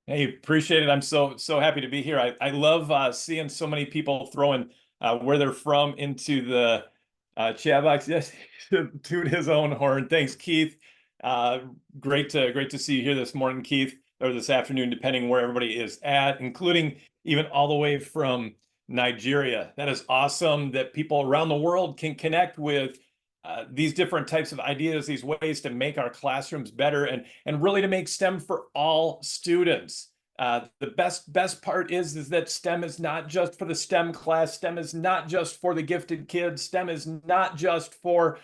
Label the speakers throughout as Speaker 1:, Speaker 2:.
Speaker 1: Hey, appreciate it. I'm so happy to be here. I love seeing so many people throwing where they're from into the chat box. Yes, toot his own horn. Thanks, Keith. Uh, great to see you here this morning, Keith, or this afternoon, depending where everybody is at, including even all the way from Nigeria. That is awesome that people around the world can connect with these different types of ideas, these ways to make our classrooms better and really to make STEM for all students. The best part is that STEM is not just for the STEM class. STEM is not just for the gifted kids. STEM is not just for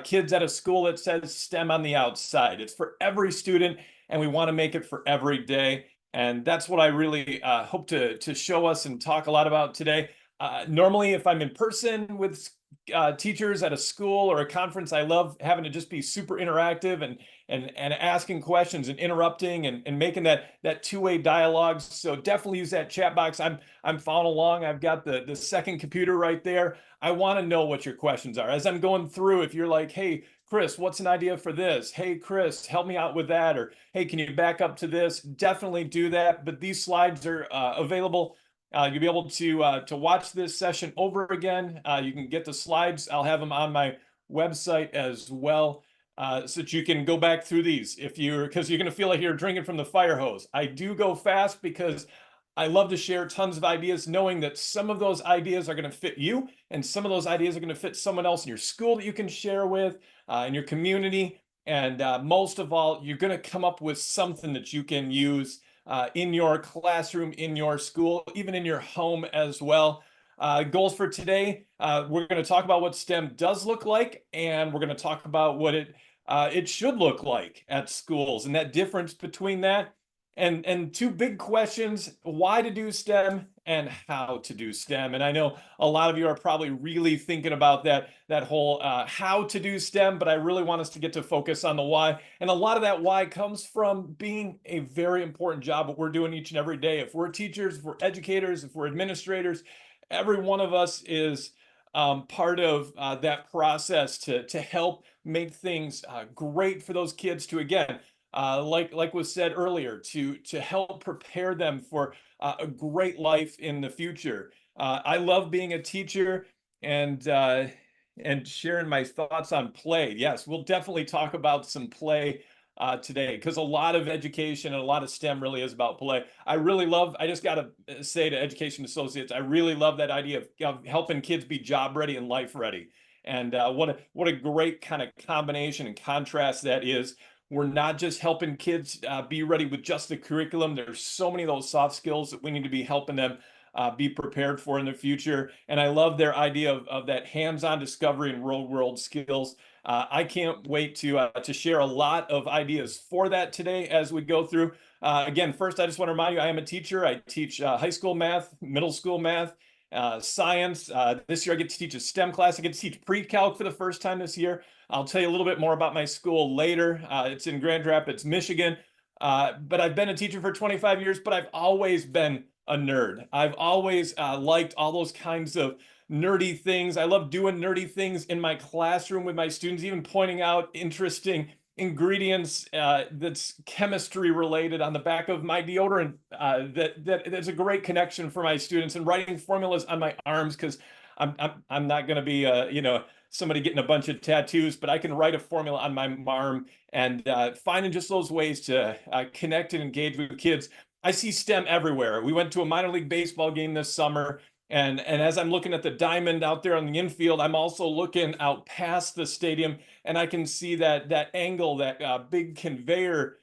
Speaker 1: kids at a school that says STEM on the outside. It's for every student, and we want to make it for every day. And that's what I really hope to show us and talk a lot about today. Normally, if I'm in person with teachers at a school or a conference, I love having to just be super interactive and asking questions and interrupting and making that two-way dialogue. So definitely use that chat box. I'm following along. I've got the second computer right there. I want to know what your questions are as I'm going through. If you're like, hey, Chris, what's an idea for this? Hey, Chris, help me out with that. Or hey, can you back up to this? Definitely do that. But these slides are available. You'll be able to watch this session over again. You can get the slides. I'll have them on my website as well, so that you can go back through these because you're going to feel like you're drinking from the fire hose. I do go fast because I love to share tons of ideas, knowing that some of those ideas are going to fit you, and some of those ideas are going to fit someone else in your school that you can share with, in your community. And most of all, you're going to come up with something that you can use in your classroom, in your school, even in your home as well. Goals for today, we're going to talk about what STEM does look like, and we're going to talk about what it should look like at schools and that difference between that. And two big questions: why to do STEM and how to do STEM. And I know a lot of you are probably really thinking about that whole how to do STEM, but I really want us to get to focus on the why. And a lot of that why comes from being a very important job what we're doing each and every day. If we're teachers, if we're educators, if we're administrators, every one of us is part of that process to help make things great for those kids to, again, like was said earlier, to help prepare them for a great life in the future. I love being a teacher and sharing my thoughts on play. Yes, we'll definitely talk about some play today, because a lot of education and a lot of STEM really is about play. I just got to say to Education Associates, I really love that idea of helping kids be job ready and life ready. And what a great kind of combination and contrast that is. We're not just helping kids be ready with just the curriculum. There's so many of those soft skills that we need to be helping them be prepared for in the future. And I love their idea of that hands-on discovery and real world skills. I can't wait to share a lot of ideas for that today as we go through. Again, first, I just want to remind you, I am a teacher. I teach high school math, middle school math, science. This year I get to teach a STEM class. I get to teach pre-calc for the first time this year. I'll tell you a little bit more about my school later. It's in Grand Rapids, Michigan. But I've been a teacher for 25 years, but I've always been a nerd. I've always liked all those kinds of nerdy things. I love doing nerdy things in my classroom with my students, even pointing out interesting ingredients that's chemistry related on the back of my deodorant. That's a great connection for my students, and writing formulas on my arms, because I'm not going to be somebody getting a bunch of tattoos, but I can write a formula on my arm, and finding just those ways to connect and engage with kids. I see STEM everywhere. We went to a minor league baseball game this summer, and as I'm looking at the diamond out there on the infield, I'm also looking out past the stadium, and I can see that angle, that big conveyor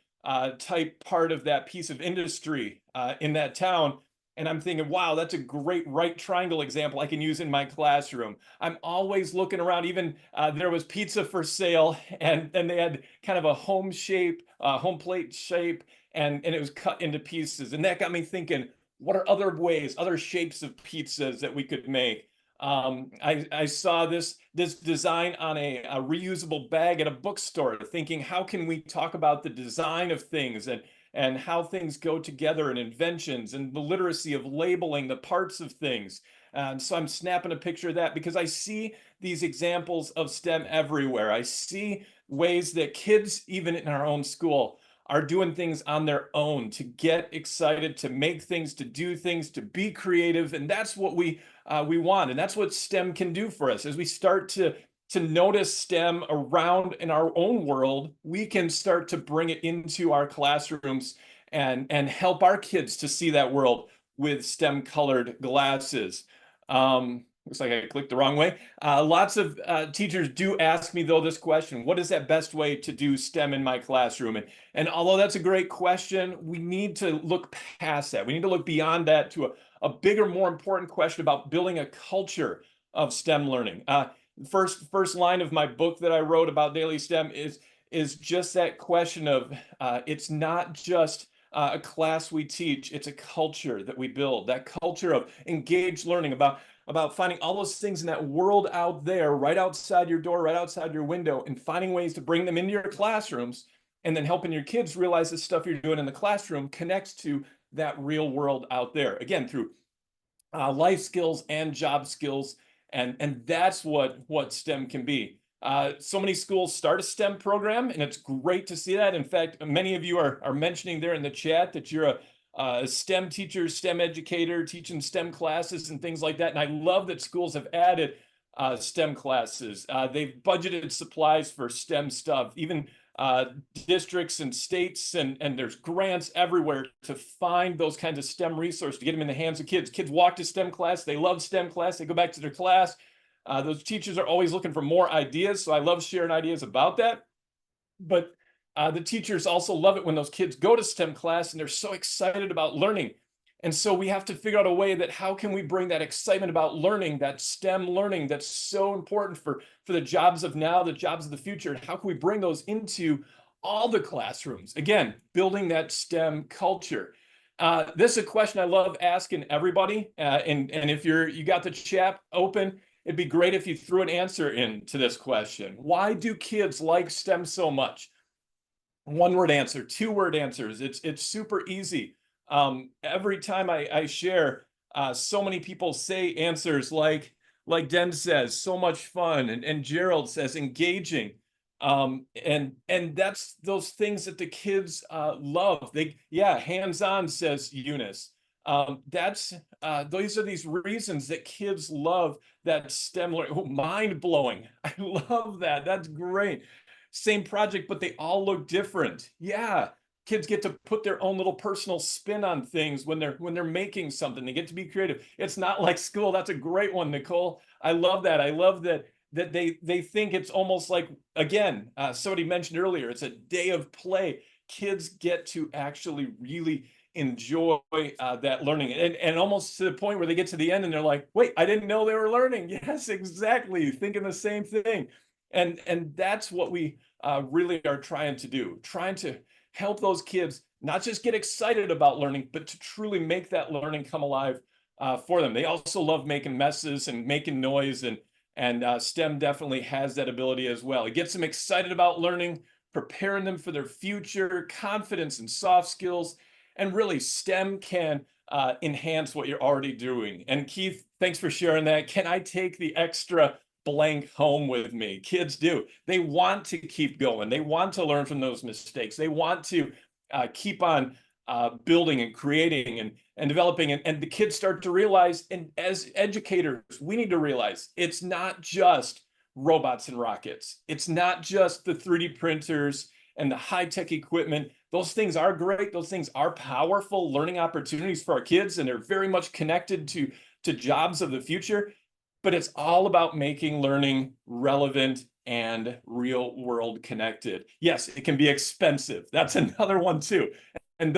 Speaker 1: type part of that piece of industry in that town. And I'm thinking, wow, that's a great right triangle example I can use in my classroom. I'm always looking around. Even there was pizza for sale, and they had kind of a home shape, home plate shape, and it was cut into pieces. And that got me thinking, what are other ways, other shapes of pizzas that we could make? I saw this design on a reusable bag at a bookstore, thinking, how can we talk about the design of things and how things go together, and inventions and the literacy of labeling the parts of things. So I'm snapping a picture of that because I see these examples of STEM everywhere. I see ways that kids, even in our own school, are doing things on their own, to get excited, to make things, to do things, to be creative. And that's what we want. And that's what STEM can do for us. As we start to notice STEM around in our own world, we can start to bring it into our classrooms and help our kids to see that world with STEM colored glasses. Looks like I clicked the wrong way. Lots of teachers do ask me, though, this question: what is that best way to do STEM in my classroom? And although that's a great question, we need to look past that. We need to look beyond that to a bigger, more important question about building a culture of STEM learning. First line of my book that I wrote about daily STEM is just that question of it's not just a class we teach, it's a culture that we build, that culture of engaged learning, about finding all those things in that world out there, right outside your door, right outside your window, and finding ways to bring them into your classrooms, and then helping your kids realize the stuff you're doing in the classroom connects to that real world out there, again, through life skills and job skills. And that's what STEM can be. So many schools start a STEM program, and it's great to see that. In fact, many of you are mentioning there in the chat that you're a STEM teacher, STEM educator, teaching STEM classes and things like that. And I love that schools have added STEM classes. They've budgeted supplies for STEM stuff, even districts and states, and there's grants everywhere to find those kinds of STEM resources to get them in the hands of kids. Kids walk to STEM class, they love STEM class, they go back to their class. Those teachers are always looking for more ideas, so I love sharing ideas about that. But the teachers also love it when those kids go to STEM class and they're so excited about learning. And so we have to figure out a way that how can we bring that excitement about learning, that STEM learning that's so important for the jobs of now, the jobs of the future, and how can we bring those into all the classrooms? Again, building that STEM culture. This is a question I love asking everybody. And if you got the chat open, it'd be great if you threw an answer into this question. Why do kids like STEM so much? One word answer, two word answers. It's super easy. Every time I share, so many people say answers like Den says, so much fun, and Gerald says engaging. And that's those things that the kids love. Hands-on, says Eunice. Those are these reasons that kids love that STEM learning. Oh, mind-blowing. I love that. That's great. Same project, but they all look different. Yeah. Kids get to put their own little personal spin on things when they're making something. They get to be creative. It's not like school. That's a great one, Nicole. I love that. I love that they think it's almost like, again, somebody mentioned earlier, it's a day of play. Kids get to actually really enjoy that learning, and almost to the point where they get to the end and they're like, wait, I didn't know they were learning. Yes, exactly. Thinking the same thing. And that's what we really are trying to do, trying to help those kids not just get excited about learning, but to truly make that learning come alive for them. They also love making messes and making noise, and STEM definitely has that ability as well. It gets them excited about learning, preparing them for their future, confidence and soft skills, and really STEM can enhance what you're already doing. And Keith, thanks for sharing that. Can I take the extra blank home with me? Kids do. They want to keep going. They want to learn from those mistakes. They want to keep on building and creating and developing. And the kids start to realize, and as educators, we need to realize it's not just robots and rockets. It's not just the 3D printers and the high-tech equipment. Those things are great. Those things are powerful learning opportunities for our kids, and they're very much connected to jobs of the future. But it's all about making learning relevant and real world connected. Yes, it can be expensive. That's another one too. And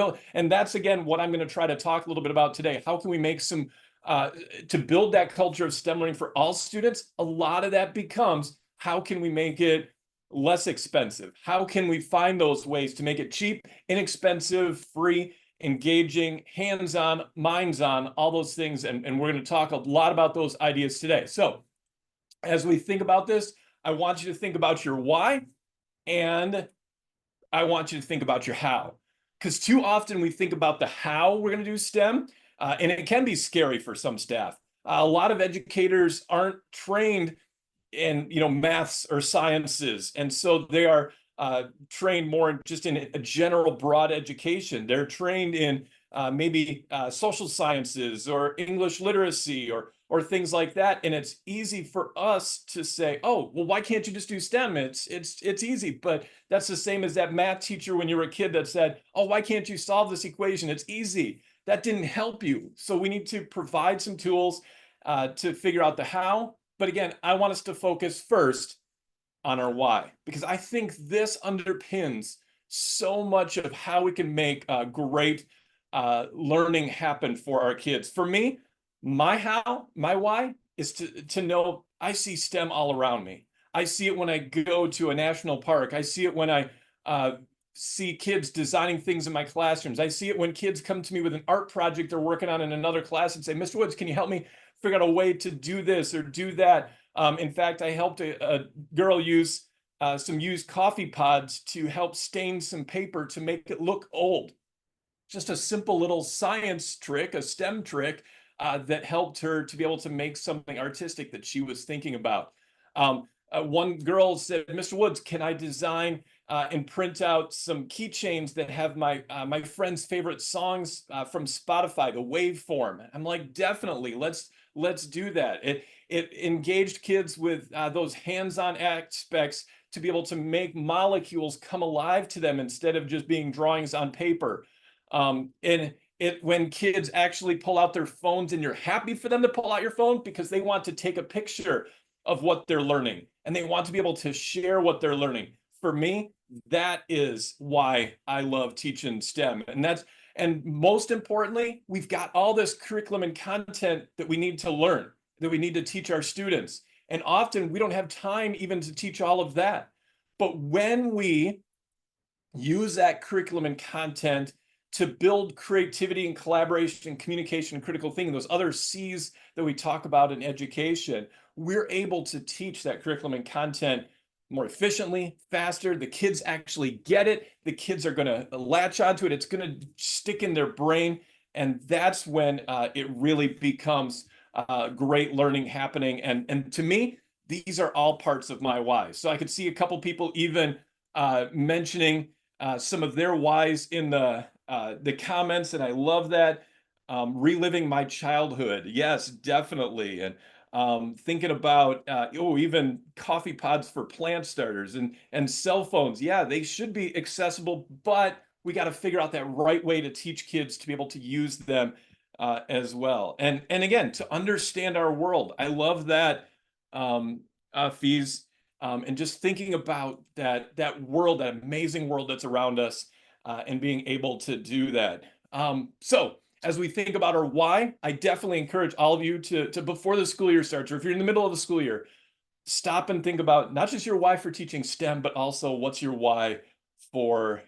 Speaker 1: that's, again, what I'm going to try to talk a little bit about today. How can we make some, to build that culture of STEM learning for all students? A lot of that becomes, how can we make it less expensive? How can we find those ways to make it cheap, inexpensive, free, engaging, hands-on, minds-on, all those things. And we're going to talk a lot about those ideas today. So as we think about this, I want you to think about your why, and I want you to think about your how. Because too often we think about the how we're going to do STEM, and it can be scary for some staff. A lot of educators aren't trained in maths or sciences, and so they are trained more in just in a general broad education. They're trained in maybe social sciences or English literacy or things like that. And it's easy for us to say, oh, well, why can't you just do STEM? It's easy. But that's the same as that math teacher when you were a kid that said, oh, why can't you solve this equation? It's easy. That didn't help you. So we need to provide some tools to figure out the how. But again, I want us to focus first on our why, because I think this underpins so much of how we can make great learning happen for our kids. For me, my how, my why is to know I see STEM all around me. I see it when I go to a national park. I see it when I see kids designing things in my classrooms. I see it when kids come to me with an art project they're working on in another class and say, Mr. Woods, can you help me figure out a way to do this or do that? In fact, I helped a girl use some used coffee pods to help stain some paper to make it look old. Just a simple little science trick, a STEM trick that helped her to be able to make something artistic that she was thinking about. One girl said, Mr. Woods, can I design and print out some keychains that have my friend's favorite songs from Spotify, the waveform? I'm like, definitely, let's do that. It engaged kids with those hands-on aspects to be able to make molecules come alive to them instead of just being drawings on paper. And when kids actually pull out their phones and you're happy for them to pull out your phone because they want to take a picture of what they're learning and they want to be able to share what they're learning. For me, that is why I love teaching STEM. And most importantly, we've got all this curriculum and content that we need to learn, that we need to teach our students. And often we don't have time even to teach all of that. But when we use that curriculum and content to build creativity and collaboration and communication and critical thinking, those other C's that we talk about in education, we're able to teach that curriculum and content more efficiently, faster. The kids actually get it. The kids are going to latch onto it. It's going to stick in their brain. And that's when it really becomes great learning happening. And to me, these are all parts of my why. So I could see a couple people even mentioning some of their whys in the comments, and I love that. Reliving my childhood, yes, definitely, and thinking about even coffee pods for plant starters and cell phones. Yeah, they should be accessible, but we got to figure out that right way to teach kids to be able to use them as well. And again, to understand our world. I love that, Fees. And just thinking about that world, that amazing world that's around us, and being able to do that. So as we think about our why, I definitely encourage all of you to before the school year starts, or if you're in the middle of the school year, stop and think about not just your why for teaching STEM, but also what's your why for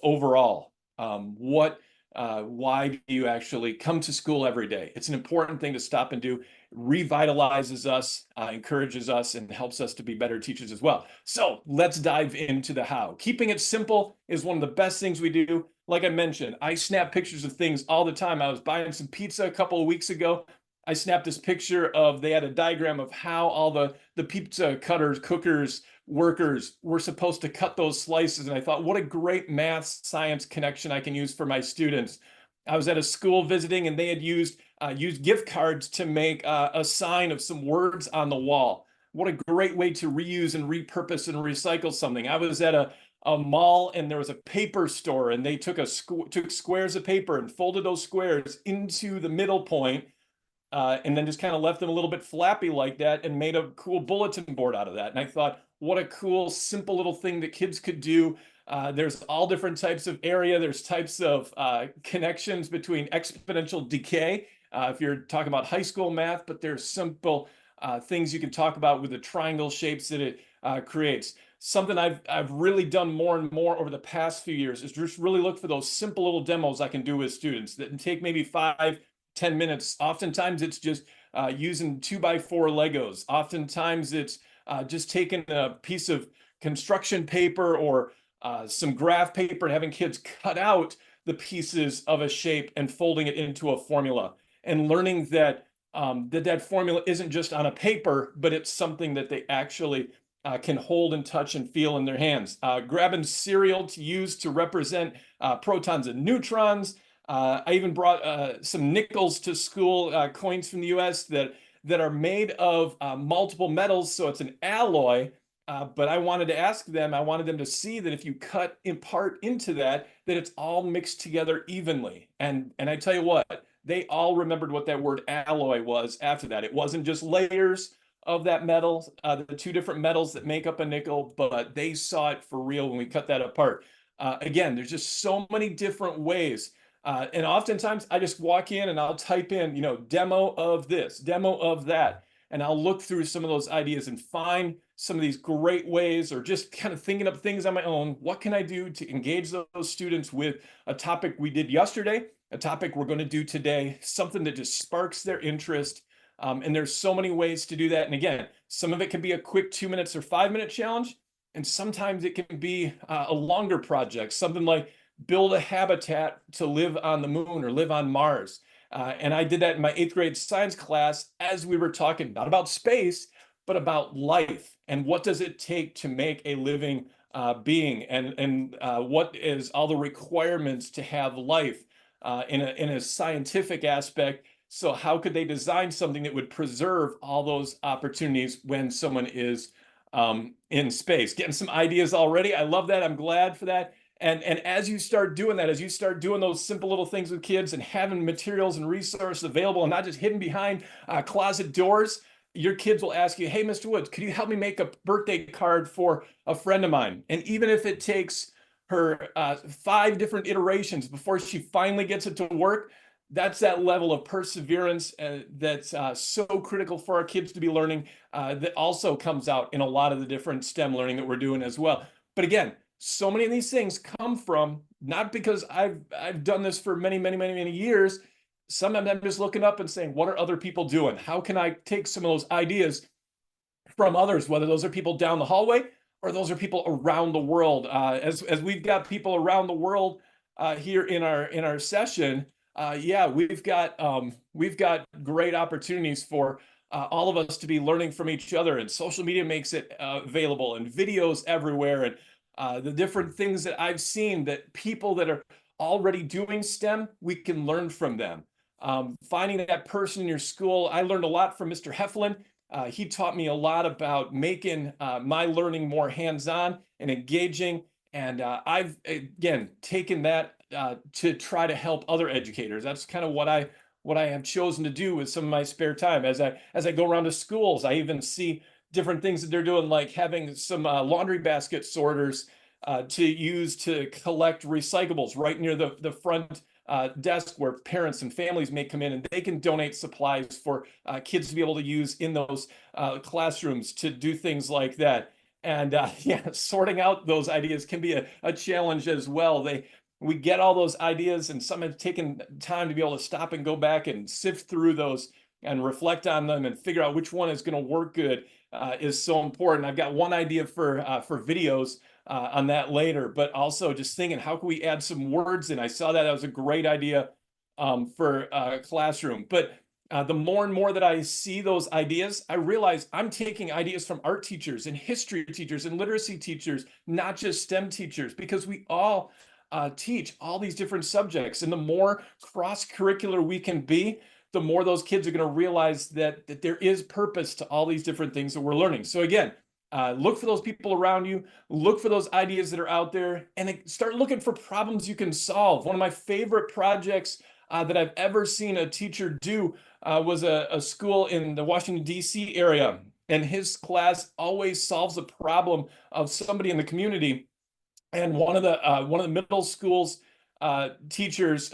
Speaker 1: overall. Why do you actually come to school every day? It's an important thing to stop and do. Revitalizes us, encourages us, and helps us to be better teachers as well. So let's dive into the how. Keeping it simple is one of the best things we do. Like I mentioned, I snap pictures of things all the time. I was buying some pizza a couple of weeks ago. I snapped this picture of, they had a diagram of how all the pizza cutters, cookers, workers were supposed to cut those slices. And I thought, what a great math science connection I can use for my students. I was at a school visiting and they had used gift cards to make a sign of some words on the wall. What a great way to reuse and repurpose and recycle something. I was at a mall and there was a paper store and they took squares of paper and folded those squares into the middle point, and then just kind of left them a little bit flappy like that and made a cool bulletin board out of that. And I thought, what a cool, simple little thing that kids could do. There's all different types of area. There's types of connections between exponential decay, if you're talking about high school math, but there's simple things you can talk about with the triangle shapes that it creates. Something I've really done more and more over the past few years is just really look for those simple little demos I can do with students that take maybe 5-10 minutes. Oftentimes it's just using 2x4 Legos. Oftentimes it's just taking a piece of construction paper or some graph paper and having kids cut out the pieces of a shape and folding it into a formula, and learning that that formula isn't just on a paper, but it's something that they actually can hold and touch and feel in their hands. Grabbing cereal to use to represent protons and neutrons. I even brought some nickels to school, coins from the US that are made of multiple metals, so it's an alloy. But I wanted to ask them, I wanted them to see that if you cut in part into that, that it's all mixed together evenly. And I tell you what, they all remembered what that word alloy was after that. It wasn't just layers of that metal, the two different metals that make up a nickel, but they saw it for real when we cut that apart. Again, there's just so many different ways. And oftentimes I just walk in and I'll type in, demo of this, demo of that. And I'll look through some of those ideas and find some of these great ways, or just kind of thinking up things on my own. What can I do to engage those students with a topic we did yesterday, a topic we're going to do today, something that just sparks their interest. And there's so many ways to do that. And again, some of it can be a quick 2 minutes or 5 minute challenge. And sometimes it can be a longer project, something like build a habitat to live on the moon or live on Mars. And I did that in my 8th grade science class as we were talking not about space, but about life and what does it take to make a living being, and what is all the requirements to have life in a scientific aspect. So how could they design something that would preserve all those opportunities when someone is in space? Getting some ideas already. I love that. I'm glad for that. And as you start doing that, as you start doing those simple little things with kids and having materials and resources available and not just hidden behind closet doors, your kids will ask you, hey, Mr. Woods, could you help me make a birthday card for a friend of mine? And even if it takes her 5 different iterations before she finally gets it to work, that's that level of perseverance that's so critical for our kids to be learning, that also comes out in a lot of the different STEM learning that we're doing as well. But again, so many of these things come from, not because I've done this for many years. Sometimes I'm just looking up and saying, what are other people doing? How can I take some of those ideas from others, whether those are people down the hallway or those are people around the world? As we've got people around the world here in our session, yeah, we've got great opportunities for all of us to be learning from each other, and social media makes it available, and videos everywhere, and the different things that I've seen that people that are already doing STEM, we can learn from them. Finding that person in your school, I learned a lot from Mr. Heflin. He taught me a lot about making my learning more hands-on and engaging. And I've, again, taken that to try to help other educators. That's kind of what I have chosen to do with some of my spare time. As I go around to schools, I even see different things that they're doing, like having some laundry basket sorters to use to collect recyclables right near the front desk, where parents and families may come in and they can donate supplies for kids to be able to use in those classrooms to do things like that. And yeah, sorting out those ideas can be a challenge as well. We get all those ideas, and some have taken time to be able to stop and go back and sift through those and reflect on them and figure out which one is going to work good is so important. I've got one idea for videos on that later, but also just thinking, how can we add some words in? I saw that was a great idea for classroom. But the more and more that I see those ideas, I realize I'm taking ideas from art teachers and history teachers and literacy teachers, not just STEM teachers, because we all teach all these different subjects. And the more cross-curricular we can be, the more those kids are going to realize that there is purpose to all these different things that we're learning. So again, look for those people around you, look for those ideas that are out there, and start looking for problems you can solve. One of my favorite projects that I've ever seen a teacher do was a school in the Washington, D.C. area. And his class always solves a problem of somebody in the community. And one of the middle school's teachers,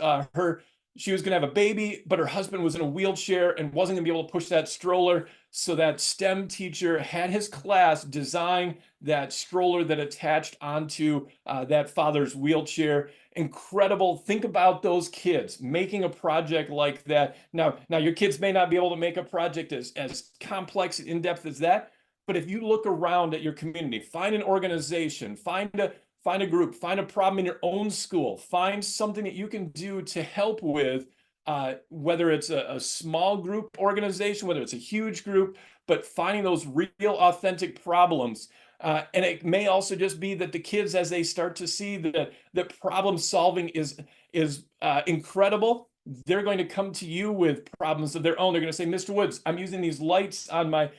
Speaker 1: she was going to have a baby, but her husband was in a wheelchair and wasn't going to be able to push that stroller. So that STEM teacher had his class design that stroller that attached onto that father's wheelchair. Incredible. Think about those kids making a project like that. Now your kids may not be able to make a project as complex and in-depth as that, but if you look around at your community, find an organization, find a group, find a problem in your own school, find something that you can do to help with whether it's a small group organization, whether it's a huge group, but finding those real authentic problems. And it may also just be that the kids, as they start to see that problem solving is incredible, they're going to come to you with problems of their own. They're going to say, Mr. Woods, I'm using these lights on my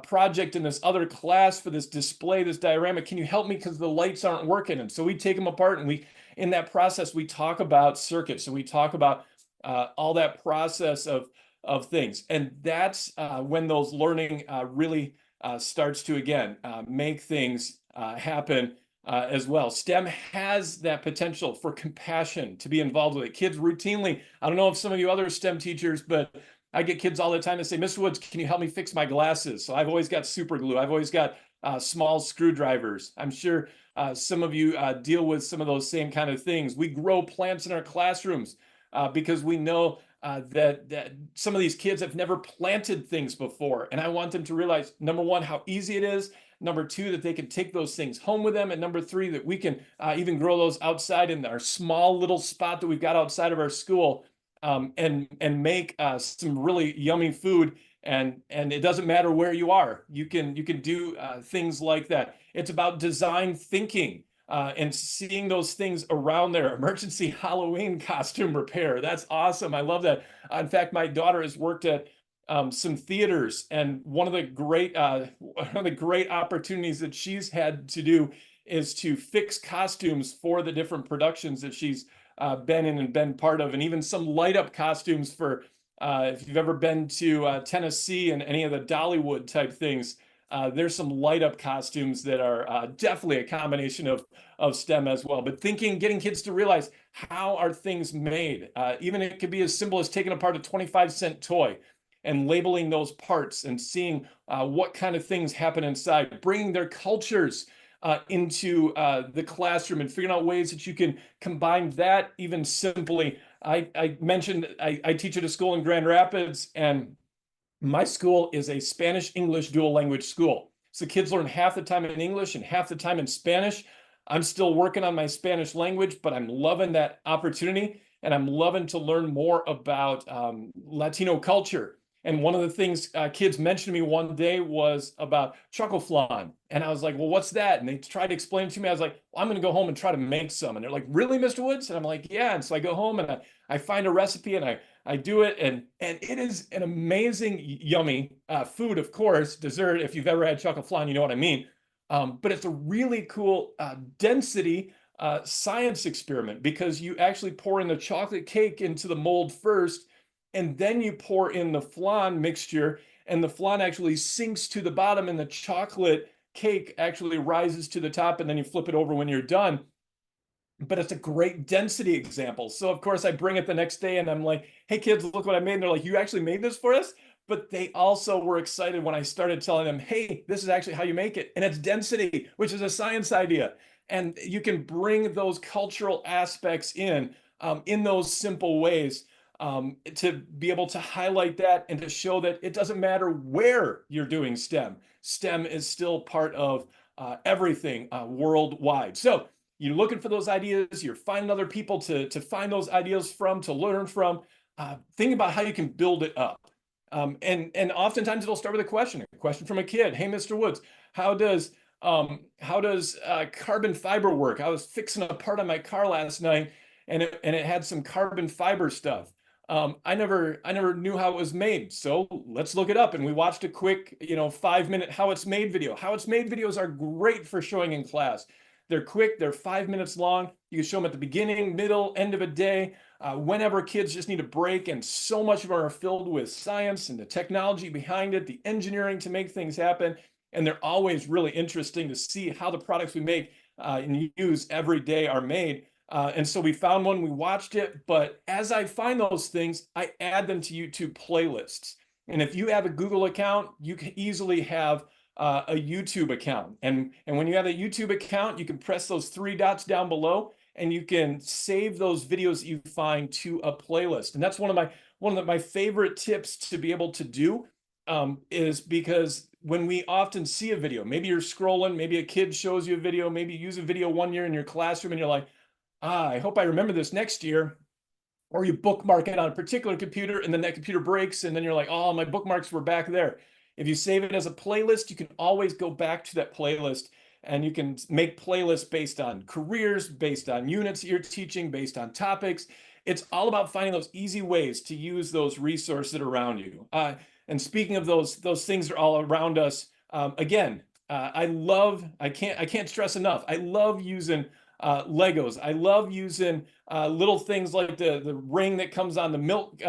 Speaker 1: project in this other class for this display, this diorama. Can you help me because the lights aren't working? And so we take them apart, and in that process, we talk about circuits. So we talk about all that process of things. And that's when those learning really starts to, again, make things happen as well. STEM has that potential for compassion, to be involved with it. Kids routinely, I don't know if some of you other STEM teachers, but I get kids all the time that say, Mr. Woods, can you help me fix my glasses? So I've always got super glue. I've always got small screwdrivers. I'm sure some of you deal with some of those same kind of things. We grow plants in our classrooms because we know that some of these kids have never planted things before. And I want them to realize, number one, how easy it is. Number two, that they can take those things home with them. And number three, that we can even grow those outside in our small little spot that we've got outside of our school, and make some really yummy food. And it doesn't matter where you are. You can do things like that. It's about design thinking. And seeing those things around there. Emergency Halloween costume repair. That's awesome. I love that. In fact, my daughter has worked at some theaters, and one of the great opportunities that she's had to do is to fix costumes for the different productions that she's been in and been part of, and even some light up costumes for if you've ever been to Tennessee and any of the Dollywood type things. There's some light up costumes that are definitely a combination of STEM as well. But getting kids to realize, how are things made? Even it could be as simple as taking apart a 25-cent toy and labeling those parts and seeing what kind of things happen inside, bringing their cultures into the classroom and figuring out ways that you can combine that even simply. I mentioned I teach at a school in Grand Rapids, and my school is a Spanish-English dual language school. So kids learn half the time in English and half the time in Spanish. I'm still working on my Spanish language, but I'm loving that opportunity, and I'm loving to learn more about Latino culture. And one of the things kids mentioned to me one day was about chocolate flan. And I was like, well, what's that? And they tried to explain it to me. I was like, well, I'm going to go home and try to make some. And they're like, really, Mr. Woods? And I'm like, yeah. And so I go home and I find a recipe, and I do it, and it is an amazing, yummy food, of course, dessert. If you've ever had chocolate flan, you know what I mean. But it's a really cool density science experiment, because you actually pour in the chocolate cake into the mold first, and then you pour in the flan mixture, and the flan actually sinks to the bottom, and the chocolate cake actually rises to the top, and then you flip it over when you're done. But it's a great density example. So of course I bring it the next day, and I'm like, hey kids, look what I made. And they're like, you actually made this for us? But they also were excited when I started telling them, hey, this is actually how you make it. And it's density, which is a science idea. And you can bring those cultural aspects in those simple ways, to be able to highlight that and to show that it doesn't matter where you're doing STEM. STEM is still part of everything worldwide. So you're looking for those ideas, you're finding other people to find those ideas from, to learn from. Think about how you can build it up. And oftentimes it'll start with a question from a kid. Hey, Mr. Woods, how does carbon fiber work? I was fixing a part on my car last night, and it had some carbon fiber stuff. I never knew how it was made, so let's look it up. And we watched a quick, 5-minute how it's made video. How it's made videos are great for showing in class. They're quick, they're 5 minutes long. You can show them at the beginning, middle, end of a day, whenever kids just need a break. And so much of them are filled with science and the technology behind it, the engineering to make things happen. And they're always really interesting to see how the products we make and use every day are made. And so we found one, we watched it, but as I find those things, I add them to YouTube playlists. And if you have a Google account, you can easily have a YouTube account. And when you have a YouTube account, you can press those 3 dots down below, and you can save those videos that you find to a playlist. And that's one of my favorite tips to be able to do, is because when we often see a video, maybe you're scrolling, maybe a kid shows you a video, maybe you use a video one year in your classroom, and you're like, I hope I remember this next year. or you bookmark it on a particular computer and then that computer breaks and then you're like, oh, my bookmarks were back there. If you save it as a playlist, you can always go back to that playlist and you can make playlists based on careers, based on units that you're teaching, based on topics. It's all about finding those easy ways to use those resources that are around you. And speaking of those things that are all around us, again, I can't stress enough. I love using Legos. I love using little things like the ring that comes on the milk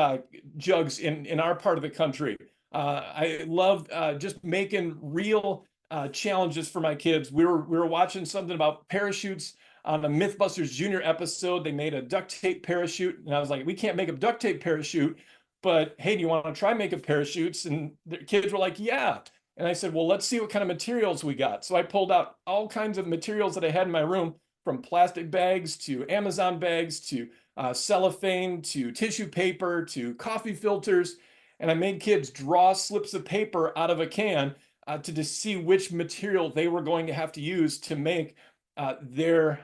Speaker 1: jugs in our part of the country. I love just making real challenges for my kids. We were watching something about parachutes on a MythBusters Junior episode. They made a duct tape parachute, and I was like, we can't make a duct tape parachute, but hey, do you want to try making parachutes? And the kids were like, yeah. And I said, well, let's see what kind of materials we got. So I pulled out all kinds of materials that I had in my room, from plastic bags to Amazon bags to cellophane to tissue paper to coffee filters. And I made kids draw slips of paper out of a can to see which material they were going to have to use to make their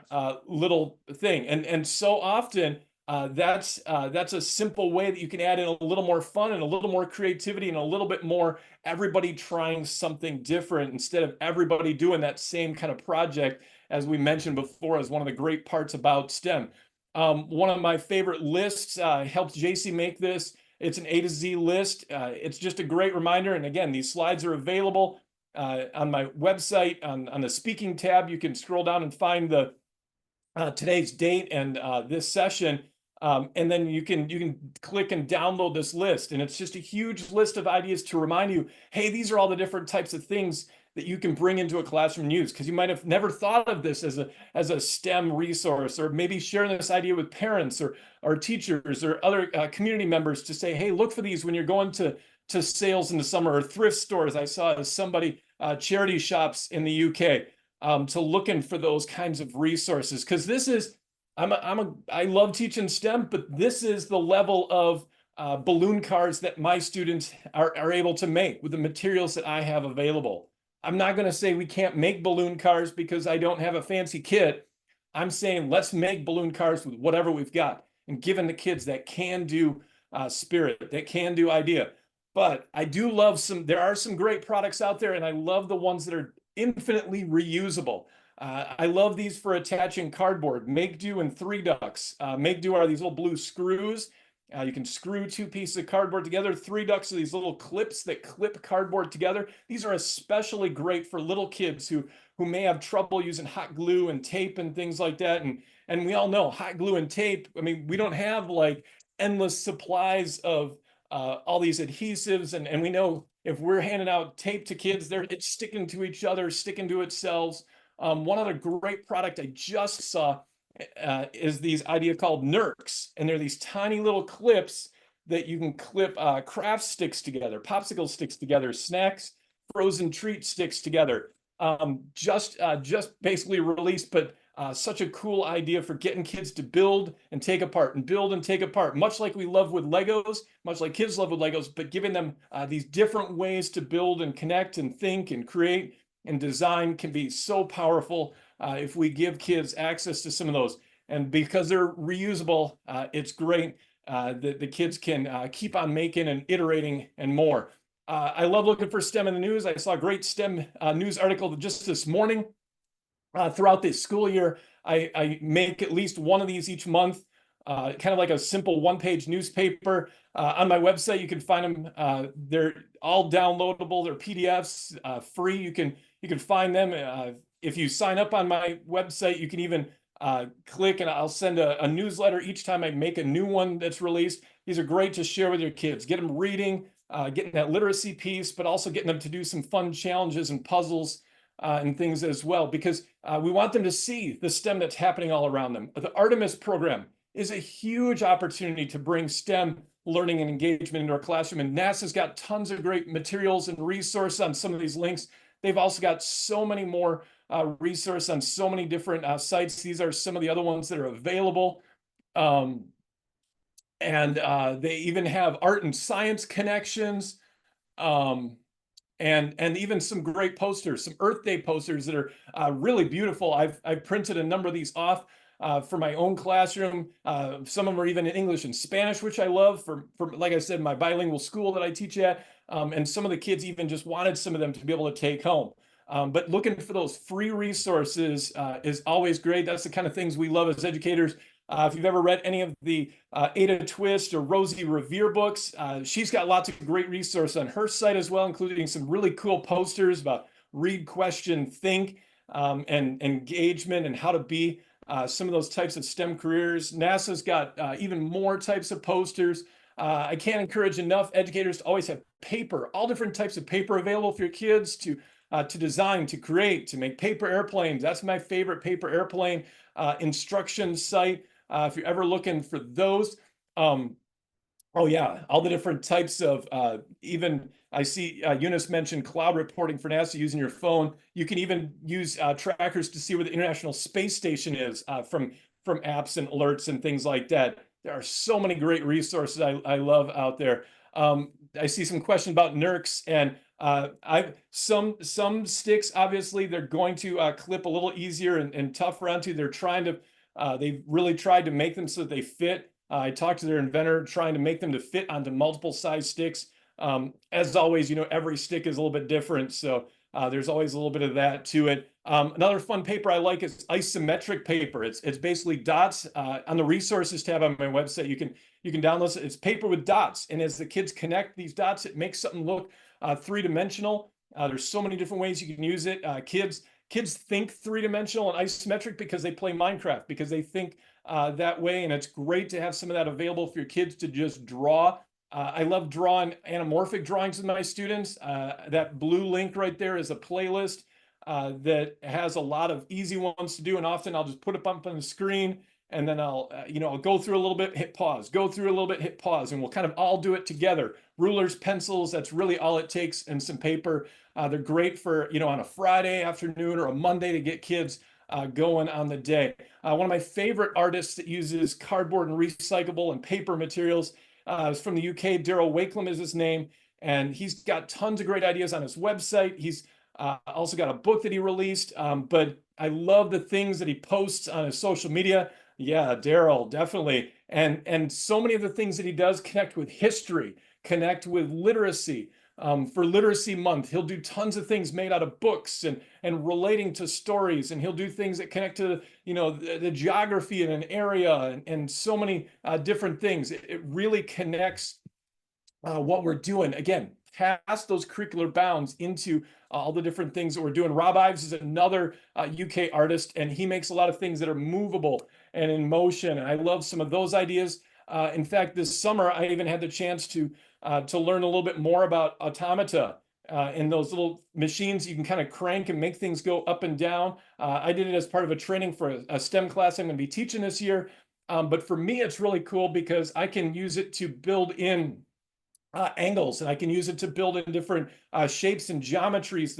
Speaker 1: little thing. And so often that's a simple way that you can add in a little more fun and a little more creativity and a little bit more everybody trying something different instead of everybody doing that same kind of project, as we mentioned before, is one of the great parts about STEM. One of my favorite lists helped JC make this. It's an A to Z list. It's just a great reminder. And again, these slides are available on my website on the speaking tab. You can scroll down and find the today's date and this session. And then you can click and download this list. And it's just a huge list of ideas to remind you, hey, these are all the different types of things that you can bring into a classroom and use, because you might have never thought of this as a STEM resource, or maybe sharing this idea with parents or teachers or other community members to say, hey, look for these when you're going to sales in the summer, or thrift stores. I saw somebody charity shops in the UK, to looking for those kinds of resources, because this is I love teaching STEM, but this is the level of balloon cars that my students are able to make with the materials that I have available. I'm not going to say we can't make balloon cars because I don't have a fancy kit. I'm saying let's make balloon cars with whatever we've got, and giving the kids that can-do spirit, that can-do idea. But I do love there are some great products out there, and I love the ones that are infinitely reusable. I love these for attaching cardboard. Make Do and 3Ducks. Make Do are these little blue screws. You can screw two pieces of cardboard together. 3Ducks are these little clips that clip cardboard together. These are especially great for little kids who may have trouble using hot glue and tape and things like that. And we all know hot glue and tape. I mean, we don't have like endless supplies of all these adhesives, and we know if we're handing out tape to kids, it's sticking to each other, sticking to itself. One other great product I just saw is these idea called Nerks, and they're these tiny little clips that you can clip craft sticks together, popsicle sticks together, snacks, frozen treat sticks together. Just basically released, but such a cool idea for getting kids to build and take apart and build and take apart, much like we love with Legos, much like kids love with Legos, but giving them these different ways to build and connect and think and create and design can be so powerful if we give kids access to some of those. And because they're reusable, it's great that the kids can keep on making and iterating and more. I love looking for STEM in the news. I saw a great STEM news article just this morning. Throughout this school year, I make at least one of these each month, kind of like a simple one-page newspaper. On my website, you can find them. They're all downloadable. They're PDFs, free. You can find them. If you sign up on my website, you can even click, and I'll send a newsletter each time I make a new one that's released. These are great to share with your kids. Get them reading, getting that literacy piece, but also getting them to do some fun challenges and puzzles and things as well, because we want them to see the STEM that's happening all around them. The Artemis program is a huge opportunity to bring STEM learning and engagement into our classroom, and NASA's got tons of great materials and resources on some of these links. They've also got so many more resources on so many different sites. These are some of the other ones that are available. And they even have art and science connections. And even some great posters, some Earth Day posters that are really beautiful. I've printed a number of these off. for my own classroom. Some of them are even in English and Spanish, which I love for like I said, my bilingual school that I teach at. And some of the kids even just wanted some of them to be able to take home. But looking for those free resources is always great. That's the kind of things we love as educators. If you've ever read any of the Ada Twist or Rosie Revere books, she's got lots of great resources on her site as well, including some really cool posters about read, question, think, and engagement and how to be some of those types of STEM careers. NASA's got even more types of posters. I can't encourage enough educators to always have paper, all different types of paper available for your kids to design, to create, to make paper airplanes. That's my favorite paper airplane instruction site. If you're ever looking for those. Oh yeah, all the different types of even I see Eunice mentioned cloud reporting for NASA using your phone. You can even use trackers to see where the International Space Station is from apps and alerts and things like that. There are so many great resources I love out there. I see some question about NERCs, and I've some sticks, obviously they're going to clip a little easier and tougher onto. They're trying to they've really tried to make them so that they fit. I talked to their inventor, trying to make them to fit onto multiple size sticks. As always, every stick is a little bit different, so there's always a little bit of that to it. Another fun paper I like is isometric paper. It's basically dots. On the resources tab on my website, you can download it. It's paper with dots, and as the kids connect these dots, it makes something look three-dimensional. There's so many different ways you can use it. Kids think three-dimensional and isometric because they play Minecraft, because they think that way, and it's great to have some of that available for your kids to just draw. I love drawing anamorphic drawings with my students. That blue link right there is a playlist that has a lot of easy ones to do, and often I'll just put it up on the screen, and then I'll go through a little bit, hit pause, go through a little bit, hit pause, and we'll kind of all do it together. Rulers, pencils, that's really all it takes, and some paper. They're great for on a Friday afternoon or a Monday to get kids going on the day. One of my favorite artists that uses cardboard and recyclable and paper materials is from the UK. Daryl Wakelam is his name, and he's got tons of great ideas on his website. He's also got a book that he released, but I love the things that he posts on his social media. Yeah, Daryl, definitely. And so many of the things that he does connect with history, connect with literacy. For Literacy Month, he'll do tons of things made out of books and relating to stories, and he'll do things that connect to the geography in an area and so many different things. It really connects what we're doing, again, past those curricular bounds into all the different things that we're doing. Rob Ives is another UK artist, and he makes a lot of things that are movable and in motion, and I love some of those ideas. In fact, this summer, I even had the chance to learn a little bit more about automata and those little machines you can kind of crank and make things go up and down. I did it as part of a training for a STEM class I'm going to be teaching this year. But for me, it's really cool because I can use it to build in angles, and I can use it to build in different shapes and geometries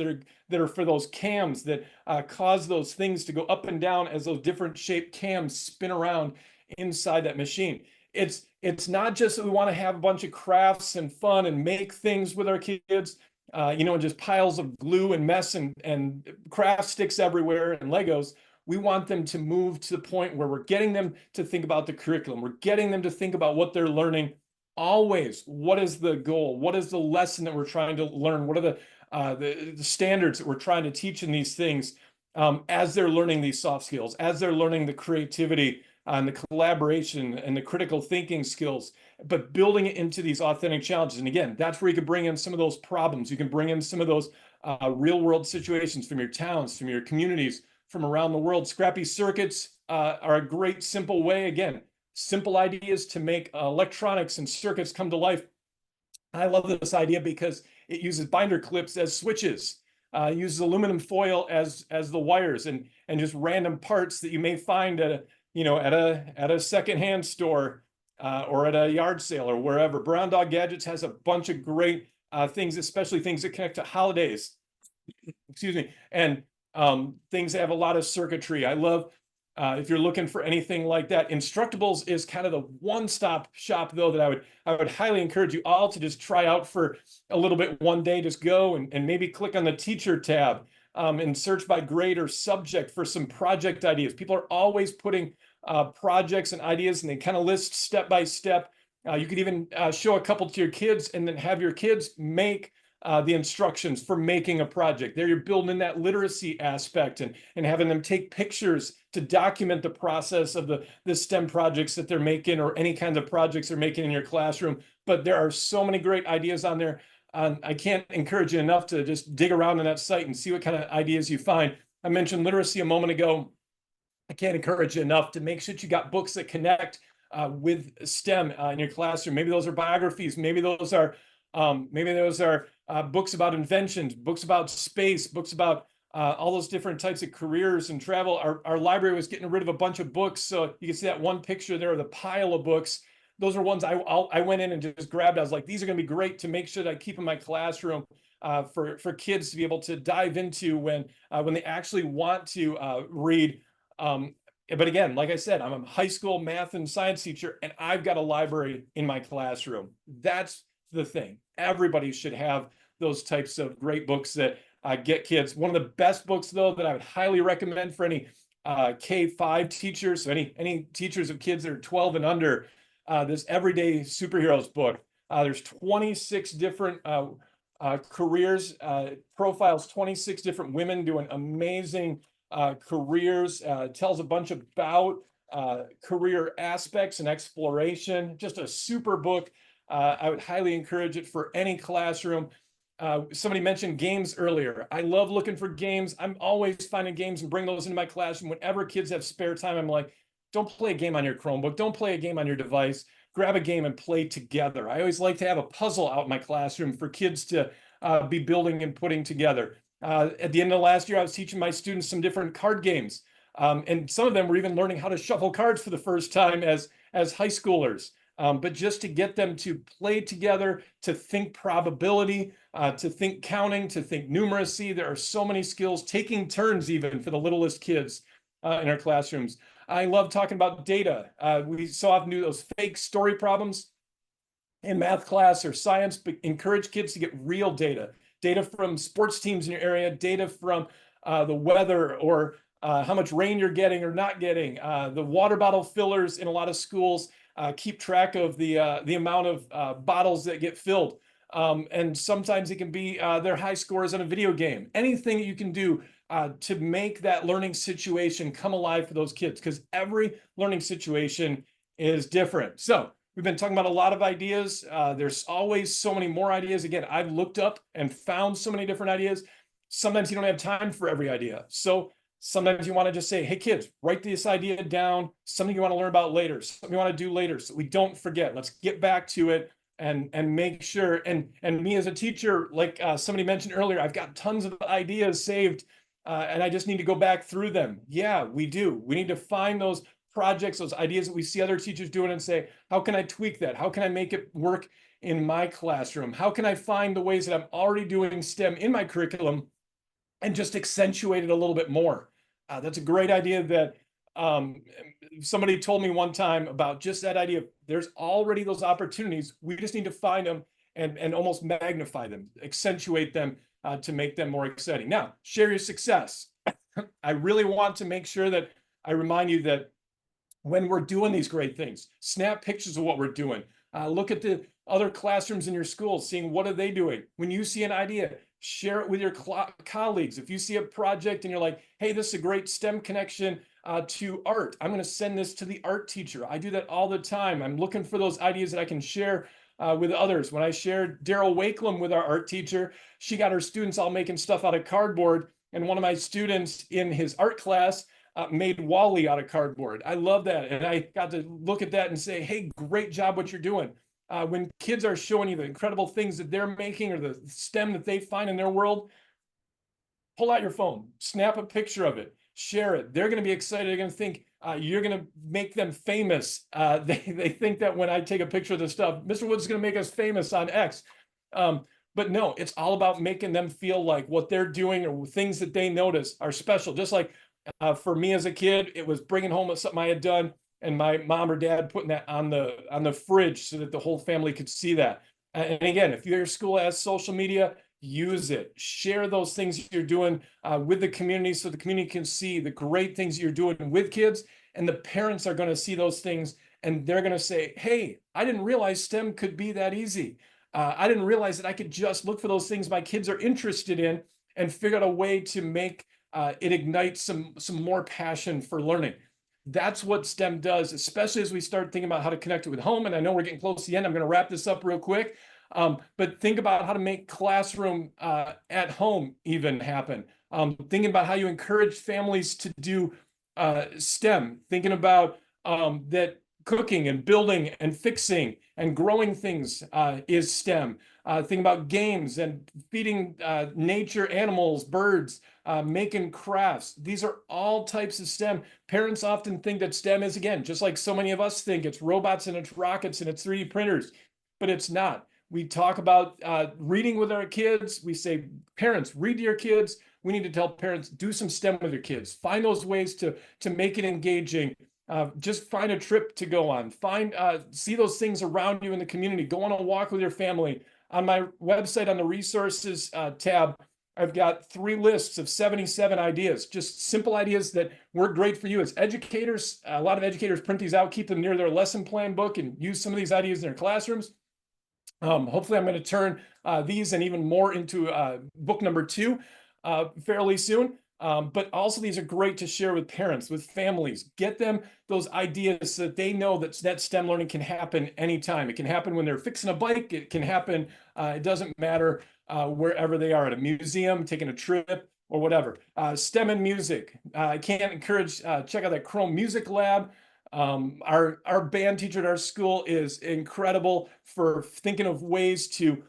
Speaker 1: that are for those cams that cause those things to go up and down as those different shaped cams spin around inside that machine. It's not just that we want to have a bunch of crafts and fun and make things with our kids, and just piles of glue and mess and craft sticks everywhere and Legos. We want them to move to the point where we're getting them to think about the curriculum. We're getting them to think about what they're learning. Always, what is the goal? What is the lesson that we're trying to learn? What are the standards that we're trying to teach in these things as they're learning these soft skills, as they're learning the creativity and the collaboration and the critical thinking skills, but building it into these authentic challenges. And again, that's where you can bring in some of those problems. You can bring in some of those real world situations from your towns, from your communities, from around the world. Scrappy circuits are a great simple way, again, simple ideas to make electronics and circuits come to life. I love this idea because it uses binder clips as switches, uses aluminum foil as the wires, and just random parts that you may find at a secondhand store or at a yard sale or wherever. Brown Dog Gadgets has a bunch of great things, especially things that connect to holidays. Excuse me, and things that have a lot of circuitry. I love if you're looking for anything like that. Instructables is kind of the one-stop shop, though, that I would highly encourage you all to just try out for a little bit one day. Just go and maybe click on the teacher tab and search by grade or subject for some project ideas. People are always putting projects and ideas, and they kind of list step by step. You could even show a couple to your kids and then have your kids make the instructions for making a project. There you're building in that literacy aspect and having them take pictures to document the process of the STEM projects that they're making, or any kind of projects they're making in your classroom. But there are so many great ideas on there. I can't encourage you enough to just dig around on that site and see what kind of ideas you find. I mentioned literacy a moment ago. I can't encourage you enough to make sure that you got books that connect with STEM in your classroom. Maybe those are biographies. Maybe those are books about inventions, books about space, books about all those different types of careers and travel. Our library was getting rid of a bunch of books. So you can see that one picture there of the pile of books. Those are ones I went in and just grabbed. I was like, these are going to be great to make sure that I keep in my classroom for kids to be able to dive into when they actually want to read. But again, like I said, I'm a high school math and science teacher, and I've got a library in my classroom. That's the thing. Everybody should have those types of great books that get kids. One of the best books, though, that I would highly recommend for any K-5 teachers, so any teachers of kids that are 12 and under, this Everyday Superheroes book. There's 26 different careers, profiles 26 different women doing amazing careers, tells a bunch about career aspects and exploration. Just a super book. I would highly encourage it for any classroom. Somebody mentioned games earlier. I love looking for games. I'm always finding games and bring those into my classroom. Whenever kids have spare time, I'm like, don't play a game on your Chromebook. Don't play a game on your device. Grab a game and play together. I always like to have a puzzle out in my classroom for kids to be building and putting together. At the end of last year, I was teaching my students some different card games. And some of them were even learning how to shuffle cards for the first time as high schoolers. But just to get them to play together, to think probability, to think counting, to think numeracy. There are so many skills, taking turns even for the littlest kids in our classrooms. I love talking about data. We so often do those fake story problems in math class or science, but encourage kids to get real data. Data from sports teams in your area, data from the weather, or how much rain you're getting or not getting. The water bottle fillers in a lot of schools keep track of the amount of bottles that get filled. And sometimes it can be their high scores in a video game. Anything that you can do to make that learning situation come alive for those kids, because every learning situation is different. So we've been talking about a lot of ideas. There's always so many more ideas. Again, I've looked up and found so many different ideas. Sometimes you don't have time for every idea. So sometimes you want to just say, hey, kids, write this idea down, something you want to learn about later, something you want to do later, so we don't forget. Let's get back to it and make sure. And me as a teacher, like somebody mentioned earlier, I've got tons of ideas saved, and I just need to go back through them. Yeah, we do. We need to find those projects, those ideas that we see other teachers doing and say, how can I tweak that? How can I make it work in my classroom? How can I find the ways that I'm already doing STEM in my curriculum and just accentuate it a little bit more? That's a great idea that somebody told me one time about just that idea. There's already those opportunities. We just need to find them and almost magnify them, accentuate them to make them more exciting. Now, share your success. I really want to make sure that I remind you that when we're doing these great things, snap pictures of what we're doing. Look at the other classrooms in your school, seeing what are they doing. When you see an idea, share it with your colleagues. If you see a project and you're like, hey, this is a great STEM connection to art, I'm going to send this to the art teacher. I do that all the time. I'm looking for those ideas that I can share with others. When I shared Daryl Wakelam with our art teacher, she got her students all making stuff out of cardboard. And one of my students in his art class made Wally out of cardboard. I love that. And I got to look at that and say, hey, great job what you're doing. When kids are showing you the incredible things that they're making or the STEM that they find in their world, pull out your phone, snap a picture of it, share it. They're going to be excited. They're going to think you're going to make them famous. They think that when I take a picture of this stuff, Mr. Woods is going to make us famous on X. But no, it's all about making them feel like what they're doing or things that they notice are special. Just like for me as a kid, it was bringing home something I had done and my mom or dad putting that on the fridge so that the whole family could see that. And again, if your school has social media, use it. Share those things you're doing with the community so the community can see the great things you're doing with kids
Speaker 2: And the parents are going to see those things and they're going to say, hey, I didn't realize STEM could be that easy. I didn't realize that I could just look for those things my kids are interested in and figure out a way to make it ignite some more passion for learning. That's what STEM does, especially as we start thinking about how to connect it with home. And I know we're getting close to the end. I'm going to wrap this up real quick. But think about how to make classroom at home even happen. Thinking about how you encourage families to do STEM, thinking about that cooking and building and fixing and growing things is STEM. Thinking about games and feeding nature, animals, birds, making crafts. These are all types of STEM. Parents often think that STEM is, again, just like so many of us think, it's robots and it's rockets and it's 3D printers, but it's not. We talk about reading with our kids. We say, parents, read to your kids. We need to tell parents, do some STEM with your kids. Find those ways to make it engaging. Just find a trip to go on. See those things around you in the community. Go on a walk with your family. On my website, on the resources tab, I've got 3 lists of 77 ideas, just simple ideas that work great for you as educators. A lot of educators print these out, keep them near their lesson plan book, and use some of these ideas in their classrooms. Hopefully, I'm going to turn these and even more into book number 2 fairly soon. But also, these are great to share with parents, with families. Get them those ideas so that they know that STEM learning can happen anytime. It can happen when they're fixing a bike. It can happen, it doesn't matter wherever they are, at a museum, taking a trip, or whatever. STEM and music. I can't encourage, check out that Chrome Music Lab. Our band teacher at our school is incredible for thinking of ways to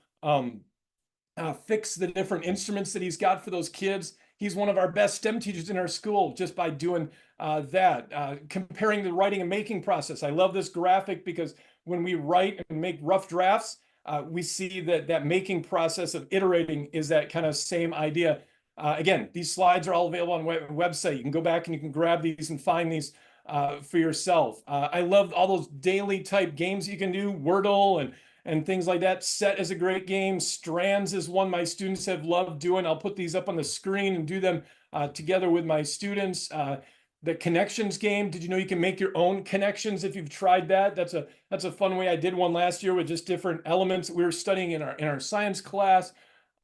Speaker 2: fix the different instruments that he's got for those kids. He's one of our best STEM teachers in our school just by doing that. Comparing the writing and making process. I love this graphic because when we write and make rough drafts, we see that making process of iterating is that kind of same idea. Again, these slides are all available on the website. You can go back and you can grab these and find these for yourself. I love all those daily type games you can do, Wordle and things like that. Set is a great game. Strands is one my students have loved doing. I'll put these up on the screen and do them together with my students. The connections game. Did you know you can make your own connections if you've tried that? That's a fun way. I did one last year with just different elements that we were studying in our science class.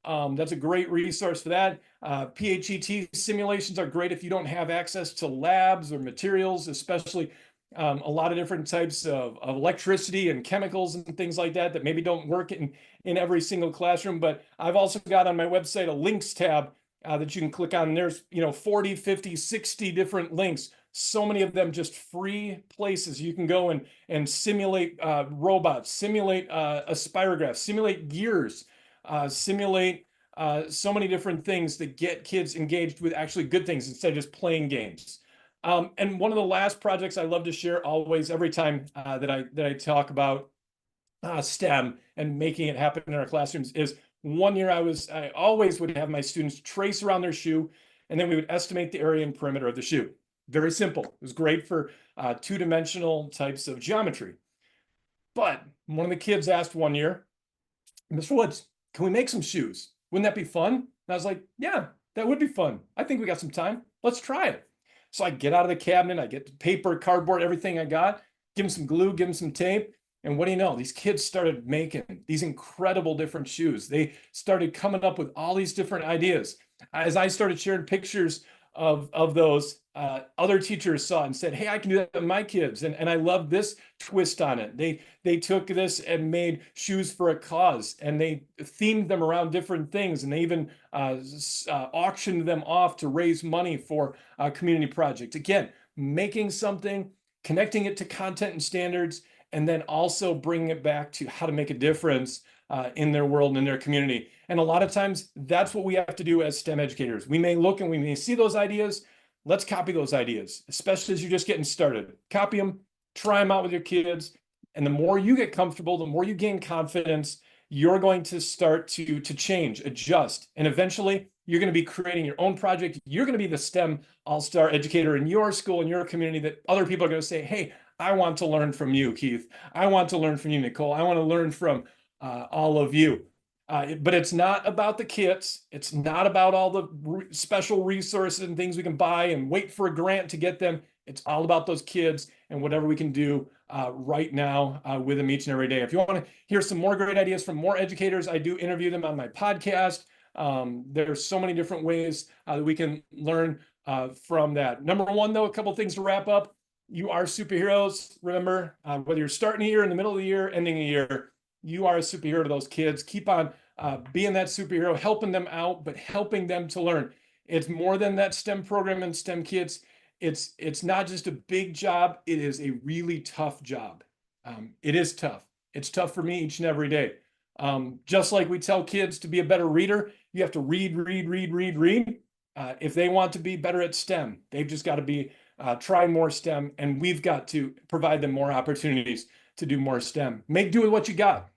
Speaker 2: That's a great resource for that. PHET simulations are great if you don't have access to labs or materials, especially a lot of different types of electricity and chemicals and things like that maybe don't work in every single classroom. But I've also got on my website a links tab that you can click on. There's 40, 50, 60 different links. So many of them just free places you can go and simulate robots, simulate a spirograph, simulate gears, simulate so many different things that get kids engaged with actually good things instead of just playing games. And one of the last projects I love to share always, every time that I talk about STEM and making it happen in our classrooms, is one year I always would have my students trace around their shoe, and then we would estimate the area and perimeter of the shoe. Very simple. It was great for 2-dimensional types of geometry. But one of the kids asked one year, Mr. Woods, can we make some shoes? Wouldn't that be fun? And I was like, yeah, that would be fun. I think we got some time. Let's try it. So I get out of the cabinet, I get paper, cardboard, everything I got, give them some glue, give them some tape. And what do you know? These kids started making these incredible different shoes. They started coming up with all these different ideas. As I started sharing pictures of those, other teachers saw it and said, hey, I can do that with my kids. And I love this twist on it. They took this and made shoes for a cause, and they themed them around different things. And they even auctioned them off to raise money for a community project. Again, making something, connecting it to content and standards, and then also bringing it back to how to make a difference in their world and in their community. And a lot of times that's what we have to do as STEM educators. We may look and we may see those ideas. Let's copy those ideas, especially as you're just getting started. Copy them, try them out with your kids. And the more you get comfortable, the more you gain confidence, you're going to start to change, adjust. And eventually you're going to be creating your own project. You're going to be the STEM all-star educator in your school, in your community, that other people are going to say, hey, I want to learn from you, Keith. I want to learn from you, Nicole. I want to learn from all of you. But it's not about the kits. It's not about all the special resources and things we can buy and wait for a grant to get them. It's all about those kids and whatever we can do right now with them each and every day. If you want to hear some more great ideas from more educators, I do interview them on my podcast. There's so many different ways that we can learn from that. Number one, though, a couple things to wrap up. You are superheroes. Remember, whether you're starting a year, in the middle of the year, ending a year, you are a superhero to those kids. Keep on being that superhero, helping them out, but helping them to learn. It's more than that STEM program and STEM kids. It's not just a big job. It is a really tough job. It is tough. It's tough for me each and every day. Just like we tell kids to be a better reader, you have to read, read, read, read, read. If they want to be better at STEM, they've just got to be try more STEM, and we've got to provide them more opportunities to do more STEM. Make do with what you got.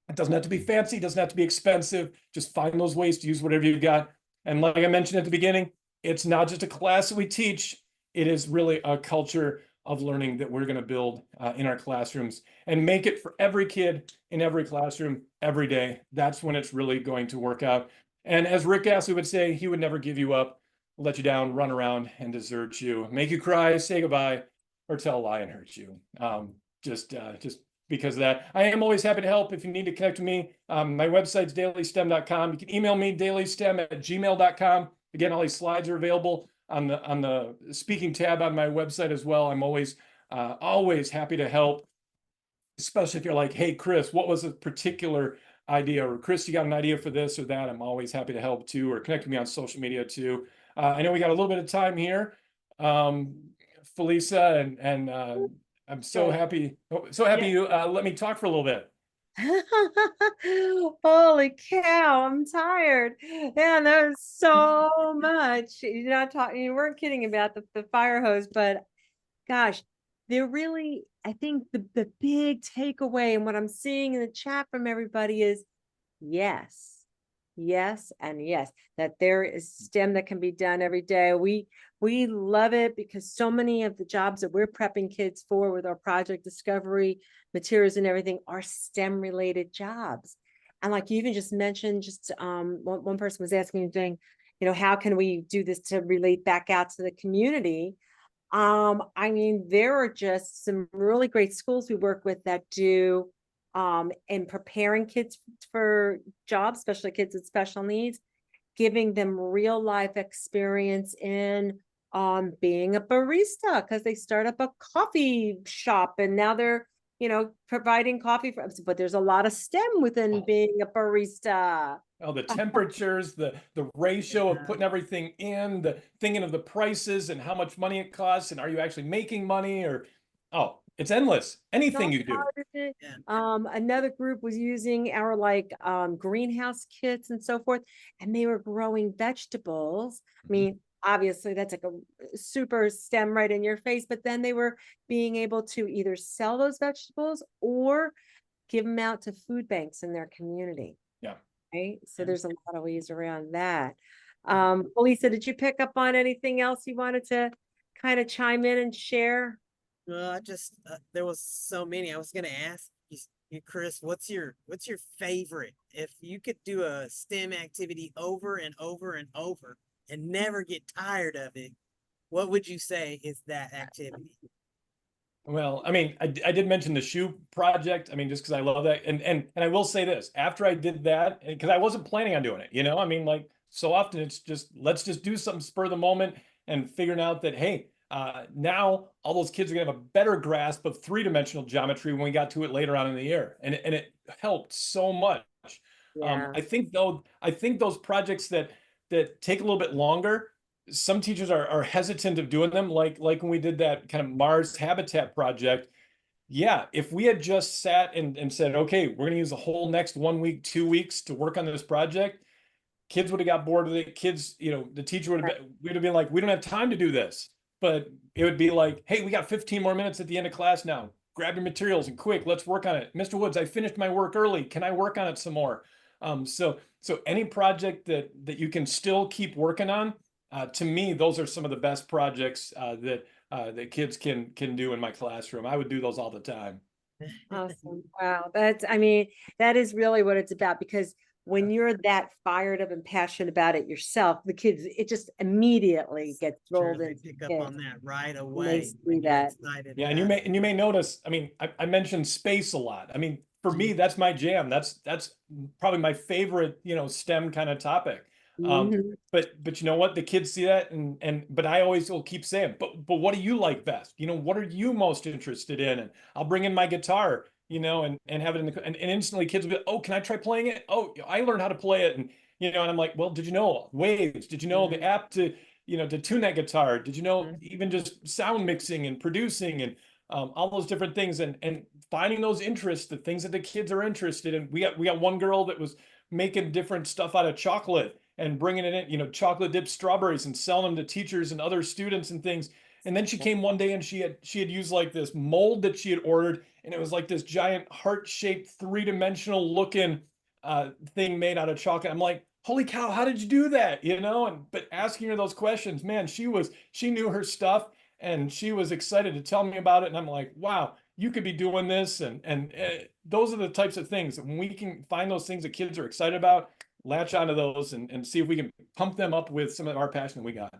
Speaker 2: It doesn't have to be fancy, it doesn't have to be expensive. Just find those ways to use whatever you've got. And like I mentioned at the beginning, it's not just a class that we teach, it is really a culture of learning that we're going to build in our classrooms and make it for every kid in every classroom every day. That's when it's really going to work out. And as Rick Astley would say, he would never give you up, let you down, run around and desert you, make you cry, say goodbye, or tell a lie and hurt you. Just because of that. I am always happy to help if you need to connect with me. My website's dailystem.com. You can email me, dailystem@gmail.com. Again, all these slides are available on the speaking tab on my website as well. I'm always happy to help, especially if you're like, hey, Chris, what was a particular idea? Or Chris, you got an idea for this or that? I'm always happy to help too, or connect with me on social media too. I know we got a little bit of time here. Felisa and I'm so happy you let me talk for a little bit.
Speaker 3: Holy cow, I'm tired. Yeah, there's so much. You're not talking, you weren't kidding about the fire hose, but gosh, they're really, I think the big takeaway and what I'm seeing in the chat from everybody is yes, yes, and yes, that there is STEM that can be done every day. We love it because so many of the jobs that we're prepping kids for with our project discovery materials and everything are STEM related jobs. And like you even just mentioned, just one person was asking, saying, how can we do this to relate back out to the community? I mean, there are just some really great schools we work with that do in preparing kids for jobs, especially kids with special needs, giving them real life experience in being a barista, because they start up a coffee shop and now they're providing coffee for, but there's a lot of STEM within being a barista.
Speaker 2: Oh, the temperatures, the ratio of putting everything in, the thinking of the prices and how much money it costs, and are you actually making money? Or it's endless. Anything you do.
Speaker 3: Another group was using our greenhouse kits and so forth, and they were growing vegetables. I mean, obviously that's like a super STEM right in your face, but then they were being able to either sell those vegetables or give them out to food banks in their community.
Speaker 2: Yeah.
Speaker 3: Right. So there's a lot of ways around that. Lisa, did you pick up on anything else you wanted to kind of chime in and share?
Speaker 4: There was so many. I was going to ask you, Chris, what's your favorite? If you could do a STEM activity over and over and over and never get tired of it, what would you say is that activity?
Speaker 2: Well, I mean, I did mention the shoe project. I mean, just because I love that. And I will say this, after I did that, because I wasn't planning on doing it, I mean, like so often it's just, let's just do something spur of the moment and figuring out that, hey, now all those kids are gonna have a better grasp of three-dimensional geometry when we got to it later on in the year. And it helped so much.
Speaker 3: Yeah.
Speaker 2: I think those projects that take a little bit longer, some teachers are hesitant of doing them, like when we did that kind of Mars habitat project. Yeah, if we had just sat and said, okay, we're going to use the whole next 1 week, 2 weeks to work on this project, kids would have got bored with it. Kids, the teacher would have been like, we don't have time to do this. But it would be like, hey, we got 15 more minutes at the end of class now. Grab your materials and quick, let's work on it. Mr. Woods, I finished my work early. Can I work on it some more? So any project that you can still keep working on, to me, those are some of the best projects that kids can do in my classroom. I would do those all the time.
Speaker 3: Awesome. Wow. That is really what it's about, because when you're that fired up and passionate about it yourself, the kids, it just immediately gets
Speaker 4: Sure,
Speaker 3: rolled
Speaker 4: they
Speaker 3: into
Speaker 4: pick
Speaker 3: the
Speaker 4: up on
Speaker 3: kids.
Speaker 4: that right
Speaker 3: they
Speaker 4: away.
Speaker 3: see
Speaker 4: when you're
Speaker 3: that.
Speaker 4: excited
Speaker 1: Yeah,
Speaker 4: about it.
Speaker 1: and you may notice, I mean, I mentioned space a lot. I mean, for me, that's my jam. That's probably my favorite, you know, STEM kind of topic.
Speaker 3: Mhm.
Speaker 1: But you know what? The kids see that and but I always will keep saying, but what do you like best? You know, what are you most interested in? And I'll bring in my guitar, you know, and have it in the and instantly kids will be, oh, can I try playing it? Oh, I learned how to play it. And you know, and I'm like, well, did you know Waves? Did you know the app to, you know, to tune that guitar? Did you know even just sound mixing and producing and all those different things and finding those interests, the things that the kids are interested in. We got one girl that was making different stuff out of chocolate and bringing it in, you know, chocolate dipped strawberries and selling them to teachers and other students and things. And then she came one day and she had used like this mold that she had ordered, and it was like this giant heart-shaped three-dimensional looking thing made out of chocolate. I'm like, holy cow, how did you do that? You know, and but asking her those questions, man, she knew her stuff and she was excited to tell me about it. And I'm like, wow, you could be doing this. And those are the types of things when we can find those things that kids are excited about, latch onto those and see if we can pump them up with some of our passion that we got.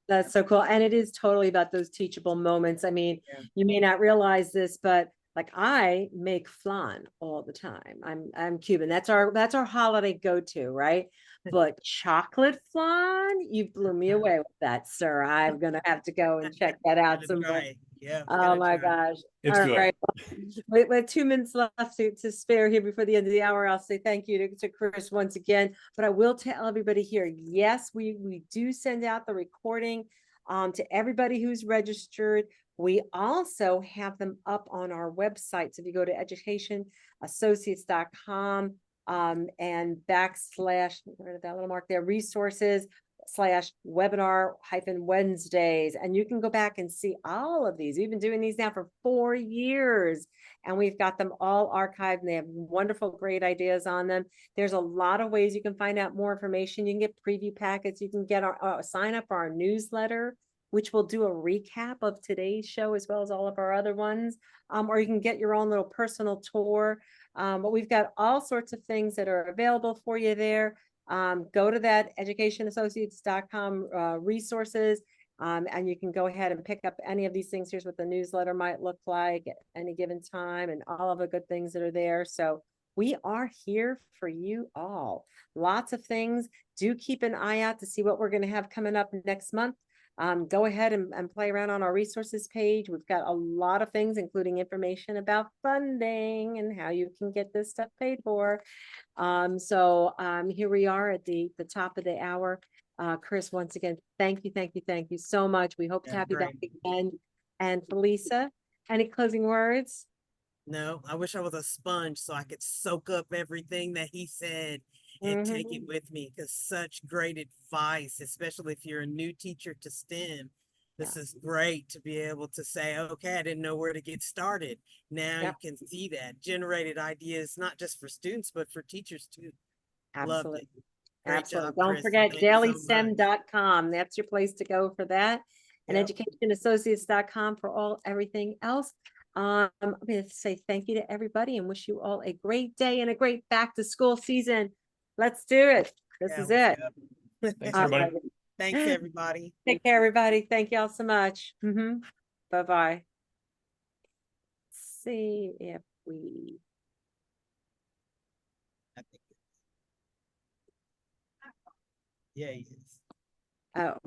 Speaker 3: That's so cool. And it is totally about those teachable moments. I mean,
Speaker 4: Yeah.
Speaker 3: you may not realize this, but like I make flan all the time. I'm Cuban. That's our holiday go-to, right? But chocolate flan, you blew me away with that, sir. I'm gonna have to go and check that out
Speaker 4: Gotta
Speaker 3: some more.
Speaker 4: try. Yeah.
Speaker 3: Oh
Speaker 4: gotta
Speaker 3: my
Speaker 4: try.
Speaker 3: gosh.
Speaker 1: It's
Speaker 3: All
Speaker 1: good.
Speaker 3: right. With 2 minutes left to spare here before the end of the hour, I'll say thank you to Chris once again. But I will tell everybody here, yes, we do send out the recording to everybody who's registered. We also have them up on our website. So if you go to educationassociates.com and backslash, where did that little mark there, resources /webinar-Wednesdays. And you can go back and see all of these. We've been doing these now for 4 years and we've got them all archived and they have wonderful, great ideas on them. There's a lot of ways you can find out more information. You can get preview packets. You can get our sign up for our newsletter, which will do a recap of today's show as well as all of our other ones. Or you can get your own little personal tour. But we've got all sorts of things that are available for you there. Go to that educationassociates.com resources and you can go ahead and pick up any of these things. Here's what the newsletter might look like at any given time and all of the good things that are there. So we are here for you all. Lots of things. Do keep an eye out to see what we're going to have coming up next month. Go ahead and play around on our resources page. We've got a lot of things, including information about funding and how you can get this stuff paid for. So here we are at the top of the hour. Chris, once again, thank you so much. We hope to
Speaker 4: Yeah,
Speaker 3: have you back
Speaker 4: great.
Speaker 3: again. And Felisa, any closing words?
Speaker 4: No, I wish I was a sponge so I could soak up everything that he said and take it with me, because such great advice, especially if you're a new teacher to STEM. This is great to be able to say, okay, I didn't know where to get started. Now
Speaker 3: Yep.
Speaker 4: you can see that generated ideas, not just for students, but for teachers too. Loved
Speaker 3: Absolutely.
Speaker 4: it. Great
Speaker 3: Absolutely.
Speaker 4: job,
Speaker 3: Don't
Speaker 4: Chris.
Speaker 3: forget
Speaker 4: Thank you so much.
Speaker 3: dailystem.com. That's your place to go for that. And
Speaker 4: Yep.
Speaker 3: educationassociates.com for everything else. I'm going to say thank you to everybody and wish you all a great day and a great back to school season. Let's do it. This
Speaker 4: Yeah,
Speaker 3: is
Speaker 4: let's
Speaker 3: it.
Speaker 4: go.
Speaker 1: Thanks, everybody.
Speaker 3: Alright.
Speaker 4: Thanks, everybody.
Speaker 3: Take care, everybody. Thank y'all so much. Bye-bye. See if we
Speaker 4: I think. Yeah, he is.
Speaker 3: oh